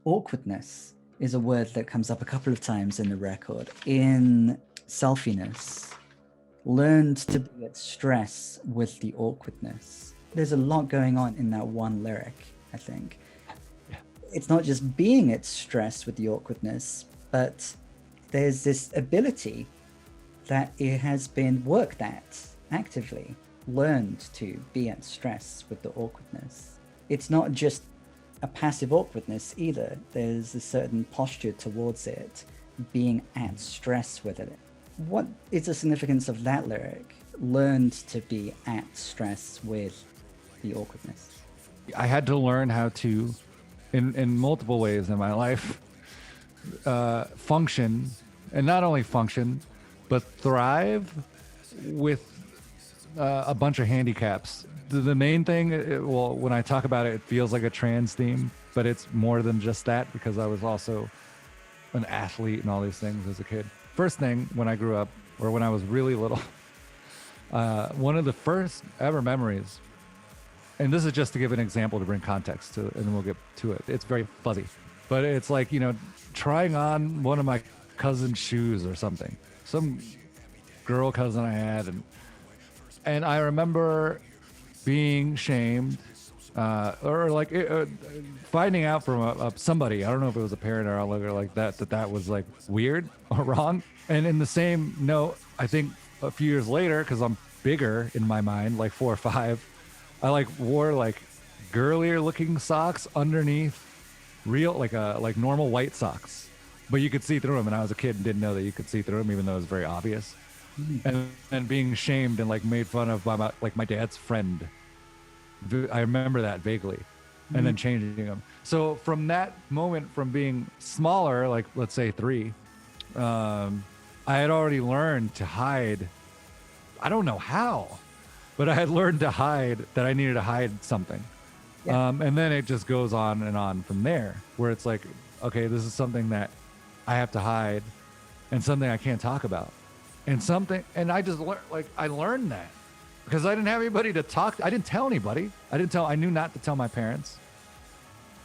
Awkwardness is a word that comes up a couple of times in the record. In Selfieness, learned to be at stress with the awkwardness. There's a lot going on in that one lyric, I think. Yeah. It's not just being at stress with the awkwardness, but there's this ability that it has been worked at actively, learned to be at stress with the awkwardness. It's not just a passive awkwardness either. There's a certain posture towards it, being at stress with it. What is the significance of that lyric? Learned to be at stress with the awkwardness. I had to learn how to, in multiple ways in my life, function, and not only function, but thrive with a bunch of handicaps. The main thing, well, when I talk about it, it feels like a trans theme, but it's more than just that, because I was also an athlete and all these things as a kid. First thing, when I grew up, or when I was really little, one of the first ever memories, and this is just to give an example to bring context to it, and then we'll get to it. It's very fuzzy, but it's like, trying on one of my cousin's shoes or something, some girl cousin I had, and I remember being shamed, or like finding out from somebody. I don't know if it was a parent or like that was like weird or wrong. And in the same note, I think a few years later, because I'm bigger in my mind, like 4 or 5, I like wore like girlier looking socks underneath real like normal white socks, but you could see through them. And I was a kid and didn't know that you could see through them, even though it was very obvious. And being shamed and like made fun of by my dad's friend. I remember that vaguely, and then changing them. So from that moment, from being smaller, like let's say 3, I had already learned to hide. I don't know how, but I had learned to hide that I needed to hide something. Yeah. And then it just goes on and on from there, where it's like, okay, this is something that I have to hide, and something I can't talk about, and I just I learned that because I didn't have anybody to talk to. I didn't tell anybody. I knew not to tell my parents.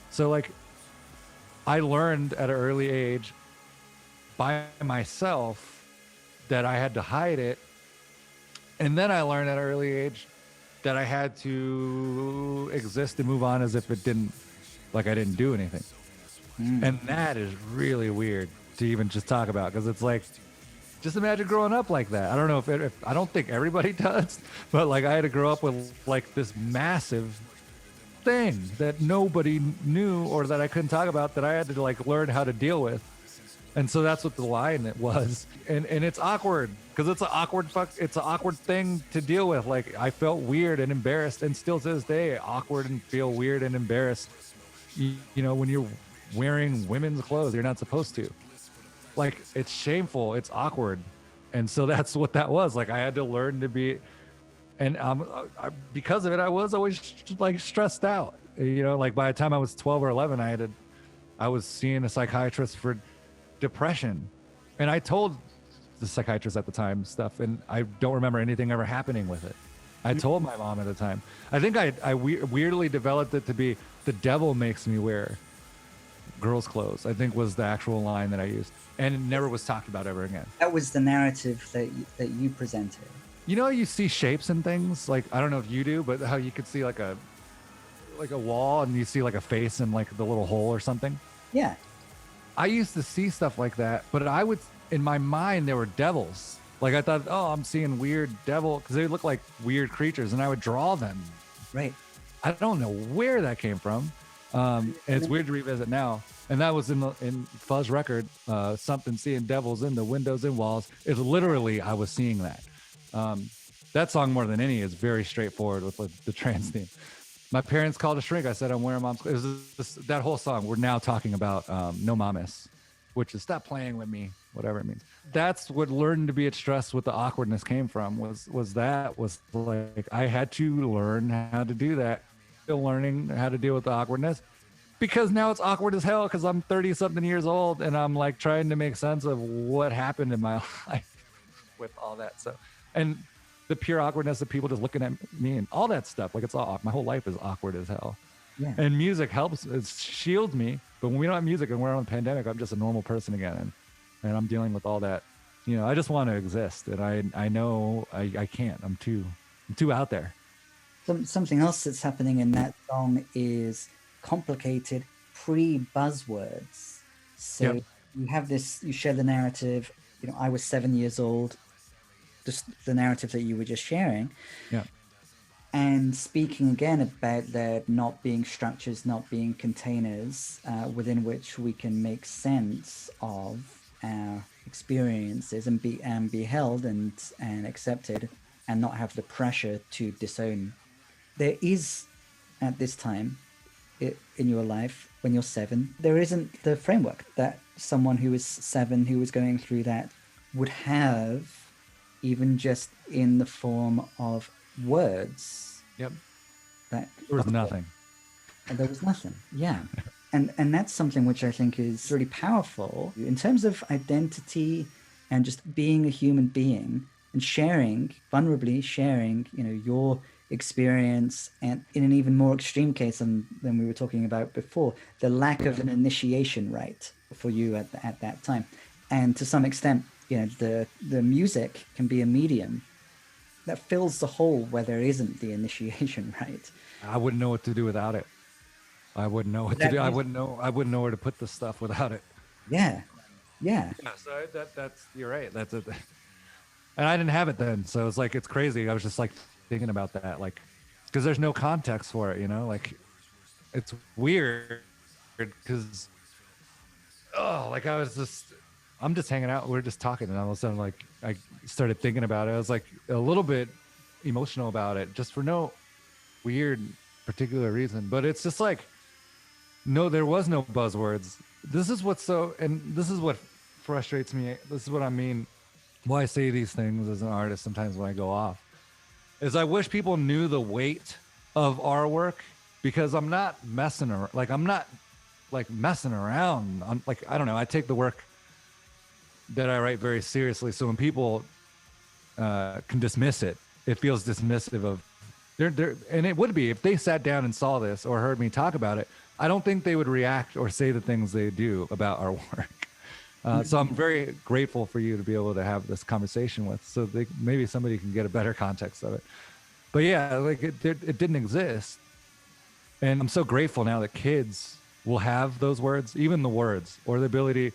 So like, I learned at an early age by myself that I had to hide it. And then I learned at an early age that I had to exist and move on as if I didn't do anything. And that is really weird to even just talk about, because it's like, just imagine growing up like that. I don't know if I don't think everybody does, but like I had to grow up with like this massive thing that nobody knew or that I couldn't talk about, that I had to like learn how to deal with. And so that's what the line it was. And it's awkward because it's an awkward thing to deal with. Like I felt weird and embarrassed, and still to this day awkward and feel weird and embarrassed. When you're wearing women's clothes, you're not supposed to. Like it's shameful, it's awkward. And so that's what that was. Like I had to learn to be, and because of it, I was always like stressed out. Like by the time I was 12 or 11, I was seeing a psychiatrist for depression, and I told the psychiatrist at the time stuff, and I don't remember anything ever happening with it. I told my mom at the time. I think I weirdly developed it to be, the devil makes me wear girls' clothes, I think was the actual line that I used, and it never was talked about ever again. That was the narrative that you presented. You see shapes and things, like I don't know if you do, but how you could see like a wall, and you see like a face in like the little hole or something. Yeah. I used to see stuff like that, but in my mind, there were devils. Like I thought, oh, I'm seeing weird devil, because they look like weird creatures, and I would draw them. Right. I don't know where that came from. And it's weird to revisit now. And that was in FUZZ record, something seeing devils in the windows and walls. It's literally, I was seeing that. That song more than any is very straightforward with the trans theme. My parents called a shrink. I said, I'm wearing mom's clothes. It was that whole song. We're now talking about No Mames, which is stop playing with me, whatever it means. That's what learning to be at stress with the awkwardness came from, was like I had to learn how to do that. Still learning how to deal with the awkwardness, because now it's awkward as hell, because I'm 30 something years old, and I'm like trying to make sense of what happened in my life with all that. So, and the pure awkwardness of people just looking at me and all that stuff. Like it's all, my whole life is awkward as hell. Yeah. And music helps, it shields me. But when we don't have music and we're on a pandemic, I'm just a normal person again, and I'm dealing with all that. You know, I just want to exist, and I know I can't. I'm too out there. Something else that's happening in that song is complicated pre-buzzwords. So Yep. you have this, you share the narrative, you know, I was 7 years old, just the narrative that you were just sharing. Yeah. And speaking again about there not being structures, not being containers within which we can make sense of our experiences and be held and accepted, and not have the pressure to disown. There is, at this time in your life, when you're 7, there isn't the framework that someone who is 7 who is going through that would have, even just in the form of words. Yep. That There was nothing. and there was nothing. Yeah. And that's something which I think is really powerful in terms of identity and just being a human being and sharing, vulnerably sharing, you know, your experience, and in an even more extreme case than we were talking about before, the lack of an initiation right for you at that time. And to some extent, you know, the music can be a medium that fills the hole where there isn't the initiation right. I wouldn't know what to do without it. I wouldn't know what to do. I wouldn't know where to put the stuff without it. Yeah. Yeah. Yeah, so that's you're right. That's it. And I didn't have it then, so it's like, it's crazy. I was just like thinking about that, like, because there's no context for it, you know, like, it's weird because, oh, like I'm just hanging out, we're just talking, and all of a sudden, like, I started thinking about it. I was like a little bit emotional about it, just for no weird particular reason, but it's just like, no, there was no buzzwords. This is this is what frustrates me. This is what I mean, why I say these things as an artist sometimes when I go off, is I wish people knew the weight of our work, because I'm not messing around. Like, I'm not like messing around. I'm like, I don't know. I take the work that I write very seriously. So when people can dismiss it, it feels dismissive of and it would be if they sat down and saw this or heard me talk about it. I don't think they would react or say the things they do about our work. So I'm very grateful for you to be able to have this conversation with, so maybe somebody can get a better context of it. But yeah, like it didn't exist. And I'm so grateful now that kids will have those words, even the words, or the ability.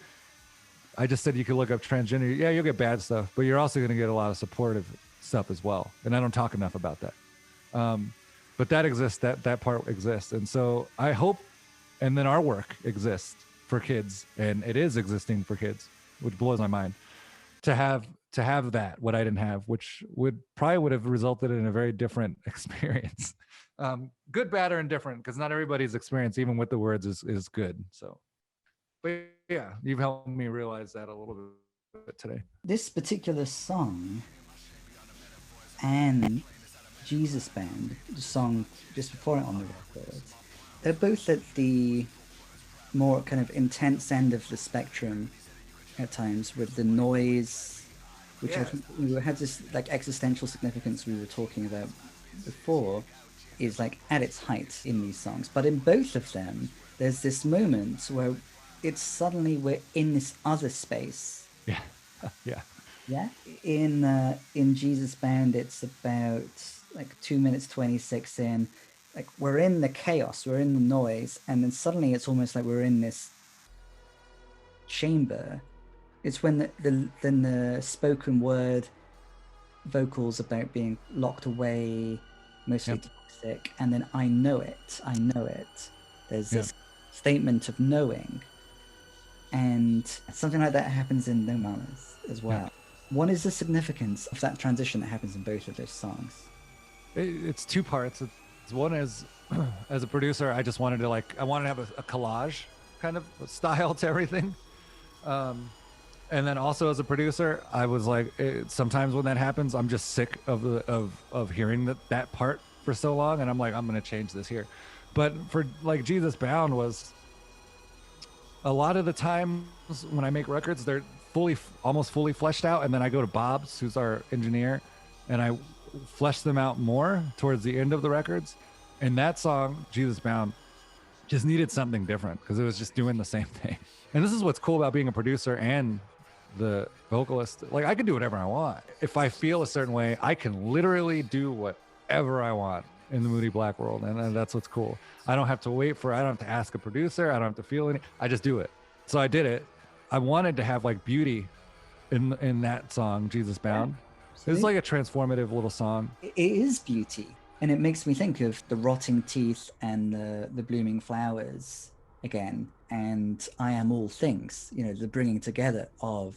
I just said you could look up transgender. Yeah, you'll get bad stuff, but you're also going to get a lot of supportive stuff as well. And I don't talk enough about that. But that exists, that part exists. And so I hope, and then our work exists for kids, and it is existing for kids, which blows my mind, to have that, what I didn't have, which would have resulted in a very different experience. Good, bad, or indifferent, because not everybody's experience, even with the words, is good. So, but yeah, you've helped me realize that a little bit today. This particular song and Jesus Band, the song just before it on the record, they're both at the more kind of intense end of the spectrum at times, with the noise, which I think had this like existential significance we were talking about before, is like at its height in these songs. But in both of them, there's this moment where it's suddenly we're in this other space. Yeah. Yeah. Yeah. In Jesus Band, it's about like 2 minutes 26 in, like we're in the chaos, we're in the noise, and then suddenly it's almost like we're in this chamber. It's when the spoken word vocals about being locked away, mostly toxic, and then I know it. There's this statement of knowing, and something like that happens in No Manners as well. What is the significance of that transition that happens in both of those songs? It's two parts. One is, as a producer, I just wanted to have a collage kind of style to everything. And then also as a producer, I was like, sometimes when that happens, I'm just sick of hearing that part for so long. And I'm like, I'm going to change this here. But for like Jesus Bound was, a lot of the times when I make records, they're almost fully fleshed out. And then I go to Bob's, who's our engineer, and I flesh them out more towards the end of the records. And that song, Jesus Bound, just needed something different because it was just doing the same thing. And this is what's cool about being a producer and the vocalist. Like, I can do whatever I want. If I feel a certain way, I can literally do whatever I want in the Moody Black world. And that's what's cool. I don't have to wait I don't have to ask a producer. I don't have to feel any, I just do it. So I did it. I wanted to have like beauty in that song, Jesus Bound. It's like a transformative little song. It is beauty. And it makes me think of the rotting teeth and the blooming flowers again. And I am all things, you know, the bringing together of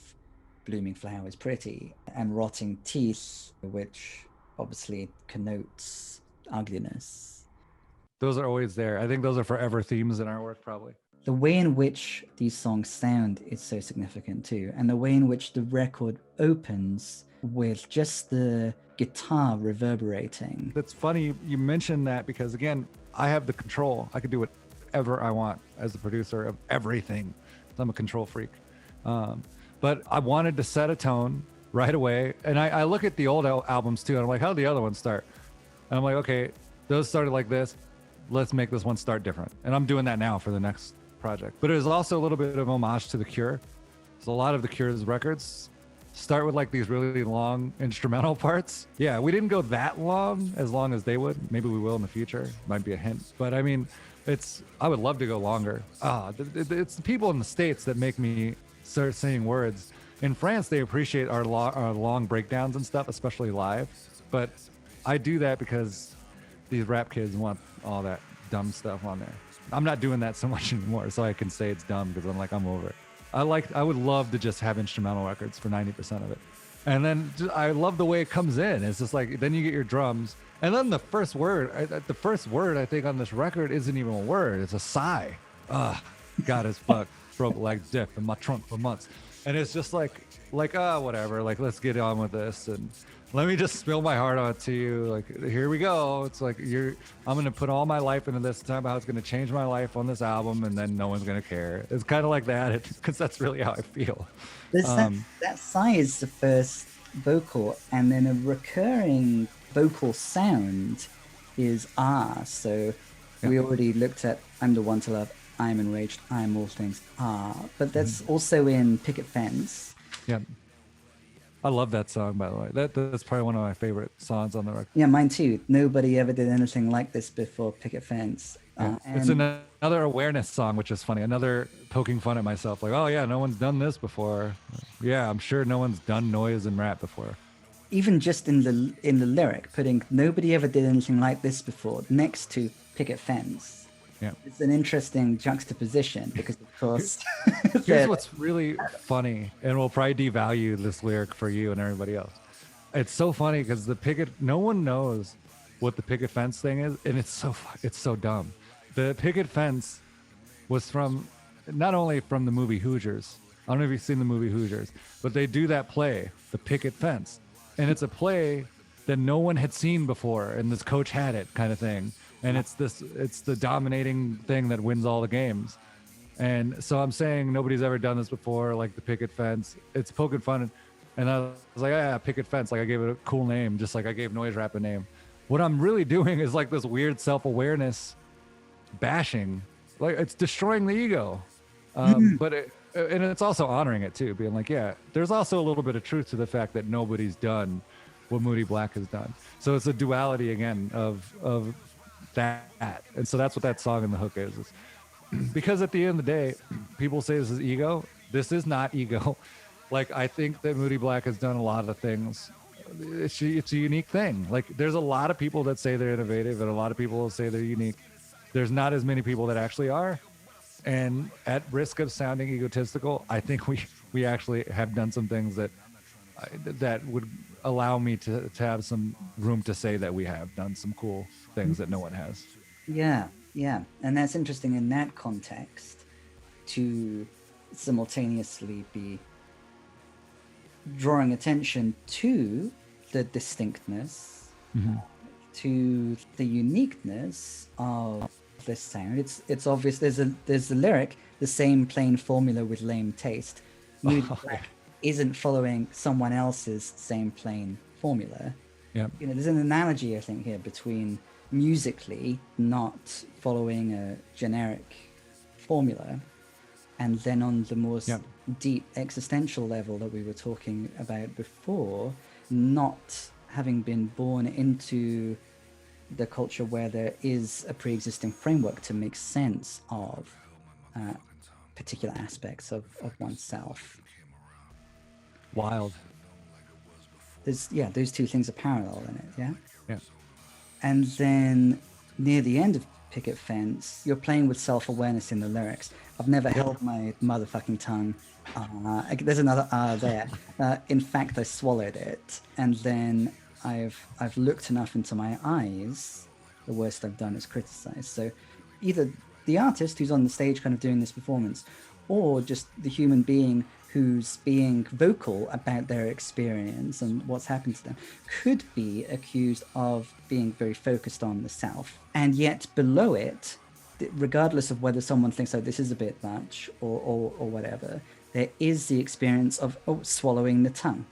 blooming flowers pretty and rotting teeth, which obviously connotes ugliness. Those are always there. I think those are forever themes in our work, probably. The way in which these songs sound is so significant too. And the way in which the record opens with just the guitar reverberating. That's funny you mentioned that because, again, I have the control. I can do whatever I want as the producer of everything. I'm a control freak. But I wanted to set a tone right away. And I look at the old albums too, and I'm like, how did the other ones start? And I'm like, okay, those started like this. Let's make this one start different. And I'm doing that now for the next project. But it was also a little bit of homage to The Cure. So a lot of The Cure's records start with like these really long instrumental parts. Yeah, we didn't go that long as they would. Maybe we will in the future. Might be a hint. But I mean, I would love to go longer. It's the people in the States that make me start saying words. In France, they appreciate our long breakdowns and stuff, especially live. But I do that because these rap kids want all that dumb stuff on there. I'm not doing that so much anymore, so I can say it's dumb because I'm over it. I would love to just have instrumental records for 90% of it. And then I love the way it comes in. It's just like, then you get your drums. And then the first word I think on this record isn't even a word. It's a sigh. God as fuck. Broke like dick in my trunk for months. And it's just like, whatever. Like, let's get on with this. And let me just spill my heart out to you. Like, here we go. It's like, I'm going to put all my life into this, time how it's going to change my life on this album, and then no one's going to care. It's kind of like that, because that's really how I feel. That sigh is the first vocal, and then a recurring vocal sound is ah. So we already looked at I'm the one to love, I'm enraged, I'm all things ah. But that's also in Picket Fence. Yeah. I love that song, by the way. That's probably one of my favorite songs on the record. Yeah, mine too. Nobody ever did anything like this before Picket Fence. It's another awareness song, which is funny. Another poking fun at myself. Like, oh yeah, no one's done this before. Yeah, I'm sure no one's done noise and rap before. Even just in the lyric, putting nobody ever did anything like this before next to Picket Fence. Yeah. It's an interesting juxtaposition because, of course... Here's what's really funny, and we'll probably devalue this lyric for you and everybody else. It's so funny because no one knows what the picket fence thing is, and it's so dumb. The picket fence was not only from the movie Hoosiers. I don't know if you've seen the movie Hoosiers, but they do that play, The Picket Fence. And it's a play that no one had seen before, and this coach had it kind of thing. And it's the dominating thing that wins all the games. And so I'm saying nobody's ever done this before, like the picket fence. It's poking fun. And I was like, yeah, picket fence. Like, I gave it a cool name, just like I gave noise rap a name. What I'm really doing is like this weird self-awareness bashing. Like, it's destroying the ego. But it's also honoring it too, being like, yeah, there's also a little bit of truth to the fact that nobody's done what Moody Black has done. So it's a duality again of that. And so that's what that song and the hook is. Because at the end of the day, people say this is ego. This is not ego. Like, I think that Moody Black has done a lot of things. It's a unique thing. Like, there's a lot of people that say they're innovative, and a lot of people say they're unique. There's not as many people that actually are. And at risk of sounding egotistical, I think we actually have done some things that would allow me to have some room to say that we have done some cool things that no one has. Yeah. And that's interesting in that context to simultaneously be drawing attention to the distinctness, to the uniqueness of this sound. It's obvious there's a lyric, the same plain formula with lame taste. Moody Black isn't following someone else's same plain formula. Yeah. There's an analogy, I think, here between musically, not following a generic formula. And then on the more deep existential level that we were talking about before, not having been born into the culture where there is a pre-existing framework to make sense of particular aspects of oneself. Wild. Those two things are parallel in it. Yeah. And then near the end of Picket Fence, you're playing with self-awareness in the lyrics. I've never held my motherfucking tongue. There's another there. In fact, I swallowed it. And then I've looked enough into my eyes. The worst I've done is criticize. So either the artist who's on the stage kind of doing this performance, or just the human being who's being vocal about their experience and what's happened to them, could be accused of being very focused on the self. And yet below it, regardless of whether someone thinks, oh, this is a bit much or whatever, there is the experience of swallowing the tongue.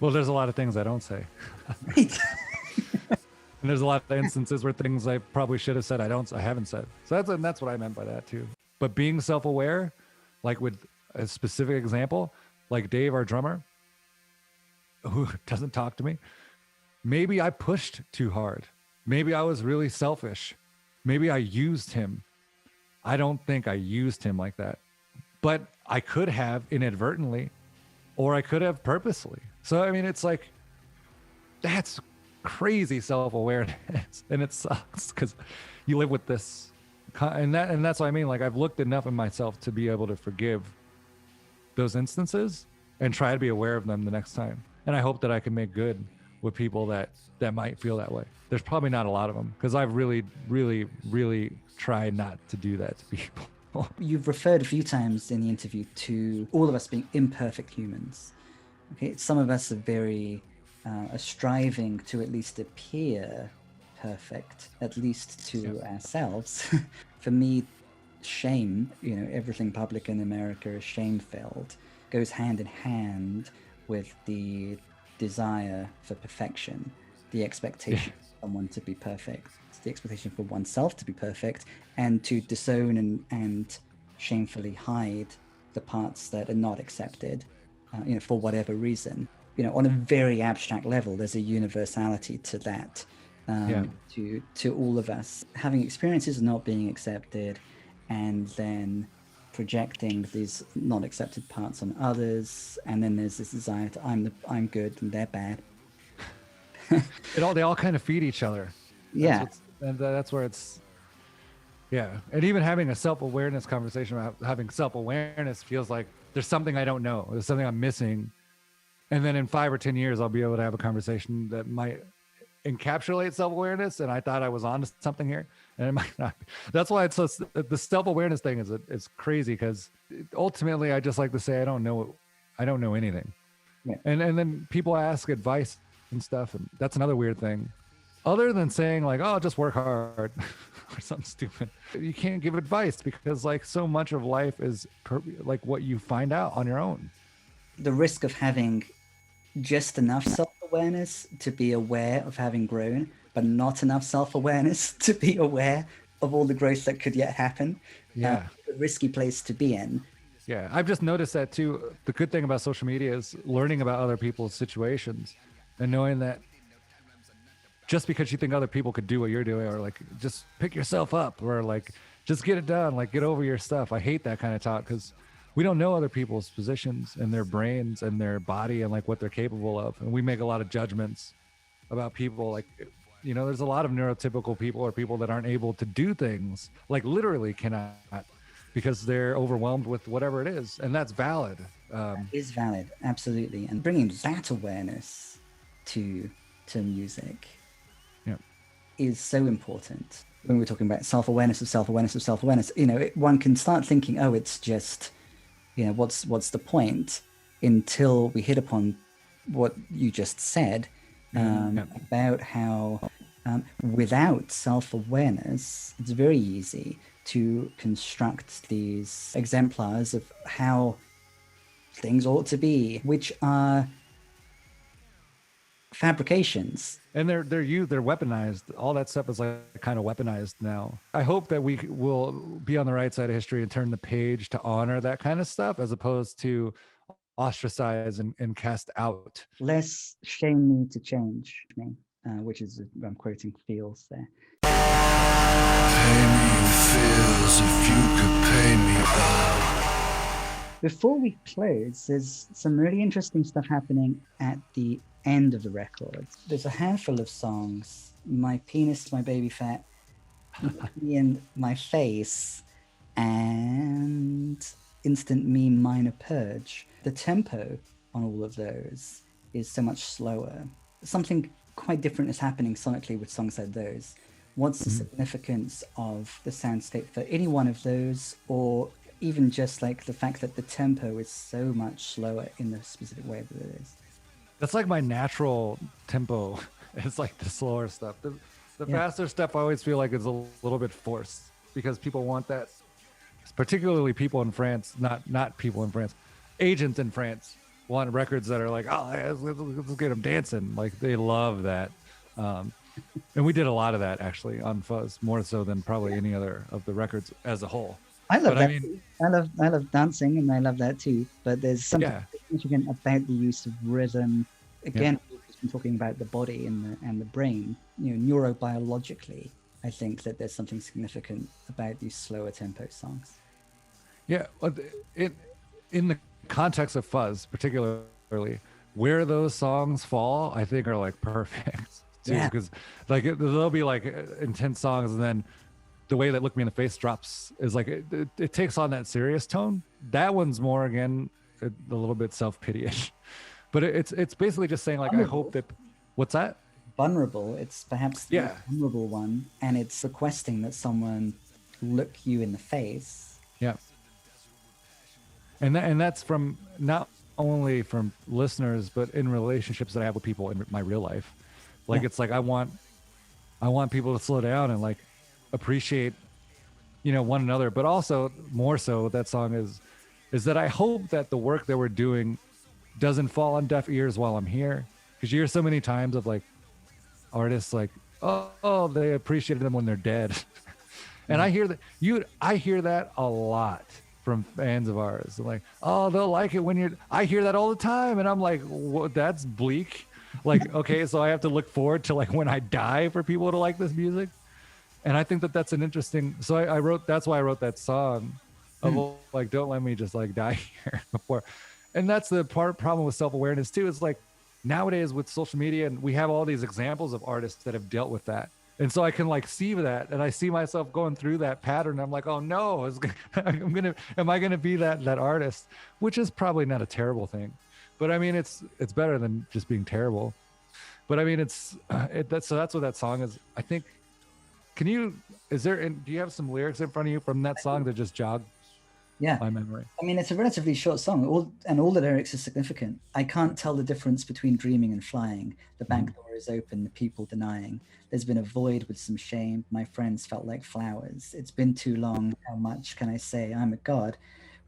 Well, there's a lot of things I don't say. Right. And there's a lot of instances where things I probably should have said, I haven't said. So that's what I meant by that too. But being self-aware, like with a specific example, like Dave, our drummer, who doesn't talk to me, maybe I pushed too hard. Maybe I was really selfish. Maybe I used him. I don't think I used him like that, but I could have inadvertently, or I could have purposely. So, I mean, it's like, that's crazy self-awareness, and it sucks because you live with this, and that's what I mean. Like, I've looked enough in myself to be able to forgive those instances and try to be aware of them the next time. And I hope that I can make good with people that might feel that way. There's probably not a lot of them, because I've really, really, really tried not to do that to people. You've referred a few times in the interview to all of us being imperfect humans. Okay, some of us are very are striving to at least appear perfect, at least to ourselves. For me, shame, everything public in America is shame-filled, goes hand in hand with the desire for perfection, the expectation of someone to be perfect, the expectation for oneself to be perfect, and to disown and shamefully hide the parts that are not accepted, for whatever reason. On a very abstract level, there's a universality to that, to all of us. Having experiences of not being accepted, and then projecting these not accepted parts on others, and then there's this desire to I'm good and they're bad. They all kind of feed each other. And that's where it's and even having a self-awareness conversation about having self-awareness feels like there's something I don't know, there's something I'm missing, and then in 5 or 10 years I'll be able to have a conversation that might encapsulate self-awareness, and I thought I was on to something here, and it might not be. That's why it's the self-awareness thing is crazy, because ultimately I just like to say I don't know anything. And then people ask advice and stuff, and that's another weird thing, other than saying like, oh, just work hard or something stupid. You can't give advice, because like so much of life is like what you find out on your own. The risk of having just enough self-awareness to be aware of having grown, but not enough self-awareness to be aware of all the growth that could yet happen. A risky place to be in. Yeah, I've just noticed that too. The good thing about social media is learning about other people's situations and knowing that just because you think other people could do what you're doing, or like just pick yourself up, or like just get it done, like get over your stuff. I hate that kind of talk, because we don't know other people's positions and their brains and their body and like what they're capable of. And we make a lot of judgments about people. Like, there's a lot of neurotypical people, or people that aren't able to do things, like literally cannot, because they're overwhelmed with whatever it is. And that's valid. That is valid. Absolutely. And bringing that awareness to music is so important. When we're talking about self-awareness of self-awareness of self-awareness, one can start thinking, oh, it's just, what's the point, until we hit upon what you just said, about how without self-awareness, it's very easy to construct these exemplars of how things ought to be, which are fabrications. And they're weaponized. All that stuff is like kind of weaponized now. I hope that we will be on the right side of history and turn the page to honor that kind of stuff, as opposed to ostracize and cast out. Less shame me to change me, which is, I'm quoting Fields there. Pay me in feels if you could pay me out. Before we close, there's some really interesting stuff happening at the end of the record. There's a handful of songs: My Penis, My Baby Fat, in My Face, and Instant Meme Minor Purge. The tempo on all of those is so much slower. Something quite different is happening sonically with songs like those. What's the significance of the soundscape for any one of those, or even just like the fact that the tempo is so much slower in the specific way that it is? That's like my natural tempo. It's like the slower stuff. The faster stuff I always feel like is a little bit forced, because people want that, particularly people in France, not people in France, agents in France want records that are like, oh, let's get them dancing. Like, they love that. And we did a lot of that actually on FUZZ, more so than probably any other of the records as a whole. I love that. I love dancing, and I love that too. But there's something significant about the use of rhythm. Again, we've been talking about the body and the brain. You know, neurobiologically, I think that there's something significant about these slower tempo songs. Yeah, in the context of FUZZ, particularly, where those songs fall, I think are like perfect. Because like there'll be like intense songs, and then the way that Look Me in the Face drops is like it takes on that serious tone. That one's more, again, a little bit self-pity-ish, but it's basically just saying like, vulnerable. I hope that, what's that? Vulnerable. It's perhaps the most vulnerable one, and it's requesting that someone look you in the face. Yeah. And that's from not only from listeners, but in relationships that I have with people in my real life. Like, it's like I want people to slow down and like appreciate, you know, one another, but also more so that song is that I hope that the work that we're doing doesn't fall on deaf ears while I'm here. Because you hear so many times of like artists like, oh, they appreciated them when they're dead. And I hear that a lot from fans of ours. Like, oh, they'll like it when I hear that all the time. And I'm like, that's bleak. Like, okay, so I have to look forward to like when I die for people to like this music. And I think that that's an interesting, so that's why I wrote that song of like, don't let me just like die here before. And that's the problem with self-awareness too. Is like nowadays with social media, and we have all these examples of artists that have dealt with that. And so I can like see that, and I see myself going through that pattern. I'm like, oh no, am I gonna be that artist? Which is probably not a terrible thing. But I mean, it's better than just being terrible. But I mean, so that's what that song is. I think. Do you have some lyrics in front of you from that song that just jog my memory? I mean, it's a relatively short song, all the lyrics are significant. I can't tell the difference between dreaming and flying. The back door is open, the people denying. There's been a void with some shame. My friends felt like flowers. It's been too long. How much can I say? I'm a god.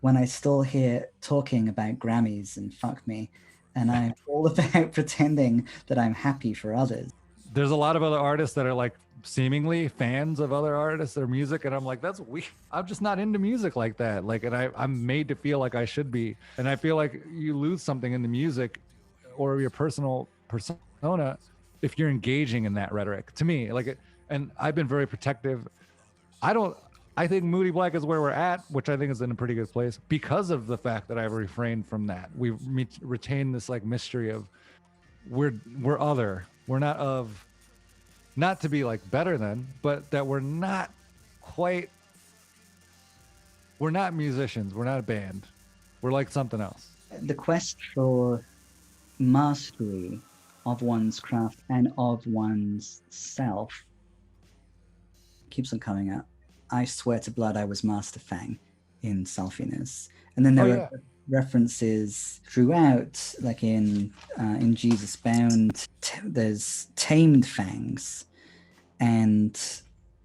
When I still hear talking about Grammys and fuck me, and I'm all about pretending that I'm happy for others. There's a lot of other artists that are like seemingly fans of other artists or music, and I'm like, that's weird. I'm just not into music like that. Like, and I'm made to feel like I should be. And I feel like you lose something in the music or your personal persona if you're engaging in that rhetoric, to me. Like, and I've been very protective. I think Moody Black is where we're at, which I think is in a pretty good place because of the fact that I've refrained from that. We've retained this like mystery of we're other. We're not of, not to be like better than, but that we're not musicians. We're not a band. We're like something else. The quest for mastery of one's craft and of one's self keeps on coming up. I swear to blood I was Master Fang in Selfieness. And then there are references throughout, like in Jesus Bound, there's Tamed Fangs, and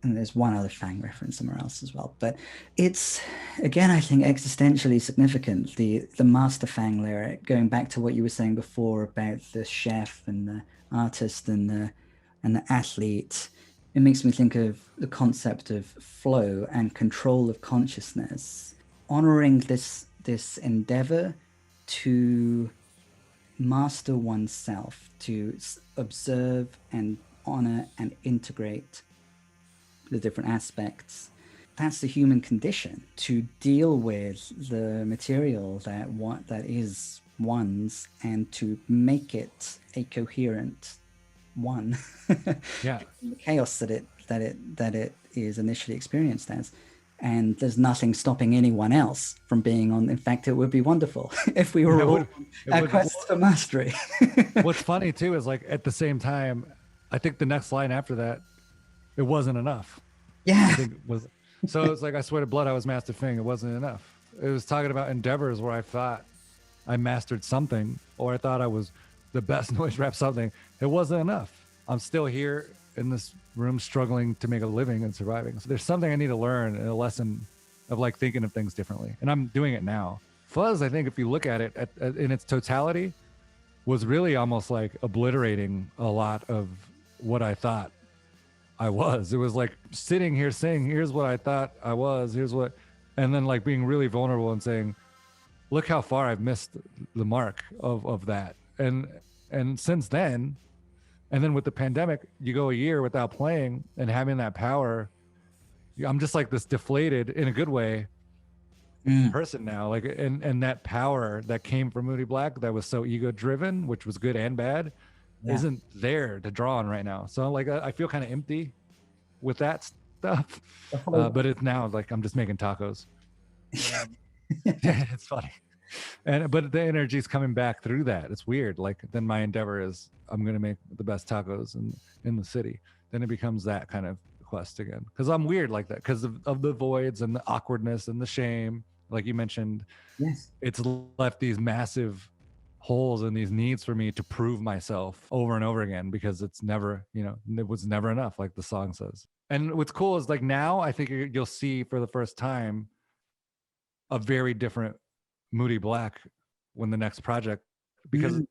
there's one other Fang reference somewhere else as well. But it's, again, I think existentially significant, the Master Fang lyric, going back to what you were saying before about the chef and the artist and the athlete, it makes me think of the concept of flow and control of consciousness, honoring this endeavor to master oneself, to observe and honor and integrate the different aspects. That's the human condition, to deal with the material that is one's and to make it a coherent one. Yeah. The chaos that it is initially experienced as. And there's nothing stopping anyone else from being on. In fact, it would be wonderful if we were all on our quest for mastery. What's funny too is like at the same time, I think the next line after that, it wasn't enough. Yeah. I think it was. So it's like I swear to blood, I was Master Fing. It wasn't enough. It was talking about endeavors where I thought I mastered something, or I thought I was the best noise rap something. It wasn't enough. I'm still here in this room struggling to make a living and surviving. So there's something I need to learn, and a lesson of like thinking of things differently. And I'm doing it now. FUZZ, I think if you look at it in its totality, was really almost like obliterating a lot of what I thought I was. It was like sitting here saying, here's what I thought I was, here's what, and then like being really vulnerable and saying, look how far I've missed the mark of that. And since then, and then with the pandemic, you go a year without playing and having that power. I'm just like this deflated in a good way person now. Like, and that power that came from Moody Black that was so ego driven, which was good and bad, isn't there to draw on right now. So like, I feel kind of empty with that stuff. But it's now like, I'm just making tacos. It's funny. But the energy is coming back through that. It's weird. Like then my endeavor is I'm going to make the best tacos in the city. Then it becomes that kind of quest again. Cause I'm weird like that because of the voids and the awkwardness and the shame. Like you mentioned, yes, it's left these massive holes and these needs for me to prove myself over and over again because it's never, it was never enough. Like the song says. And what's cool is like now I think you'll see for the first time a very different Moody Black when the next project, because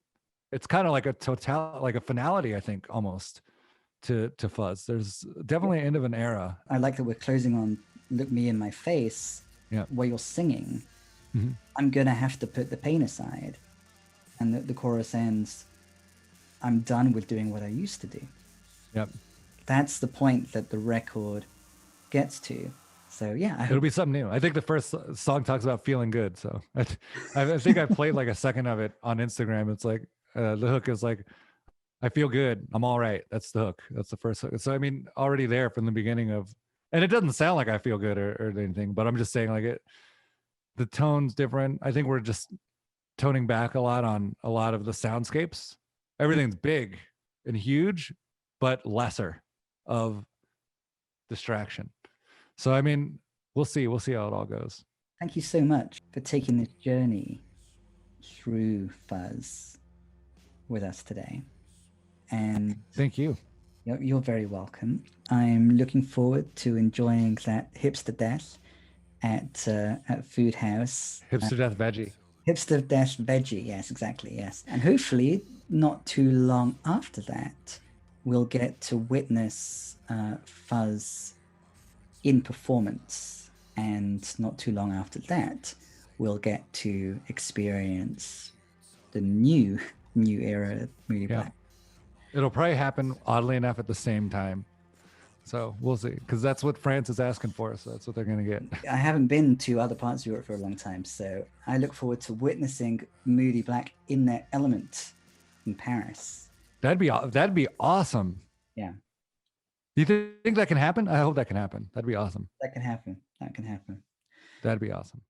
it's kind of like like a finality, I think, almost to FUZZ. There's definitely an end of an era. I like that we're closing on "Look Me in My Face," where you're singing. I'm gonna have to put the pain aside, and the chorus ends, "I'm done with doing what I used to do." Yep. That's the point that the record gets to. So yeah, it'll be something new. I think the first song talks about feeling good. So I think I played like a second of it on Instagram. It's like the hook is like, I feel good. I'm all right. That's the hook. That's the first hook. So I mean, already there from the beginning of, and it doesn't sound like I feel good or anything, but I'm just saying like the tone's different. I think we're just toning back a lot on a lot of the soundscapes. Everything's big and huge, but lesser of distraction. So, I mean, we'll see how it all goes. Thank you so much for taking this journey through FUZZ with us today. And thank you. You're very welcome. I'm looking forward to enjoying that hipster death at Food House. Hipster death veggie. Hipster death veggie, yes, exactly, yes. And hopefully not too long after that, we'll get to witness FUZZ in performance, and not too long after that we'll get to experience the new era Moody Black. It'll probably happen oddly enough at the same time, so we'll see, because that's what France is asking for, so that's what they're going to get. I haven't been to other parts of Europe for a long time, so I look forward to witnessing Moody Black in their element in Paris. That'd be awesome. Yeah. Do you think that can happen? I hope that can happen. That'd be awesome. That can happen. That can happen. That'd be awesome.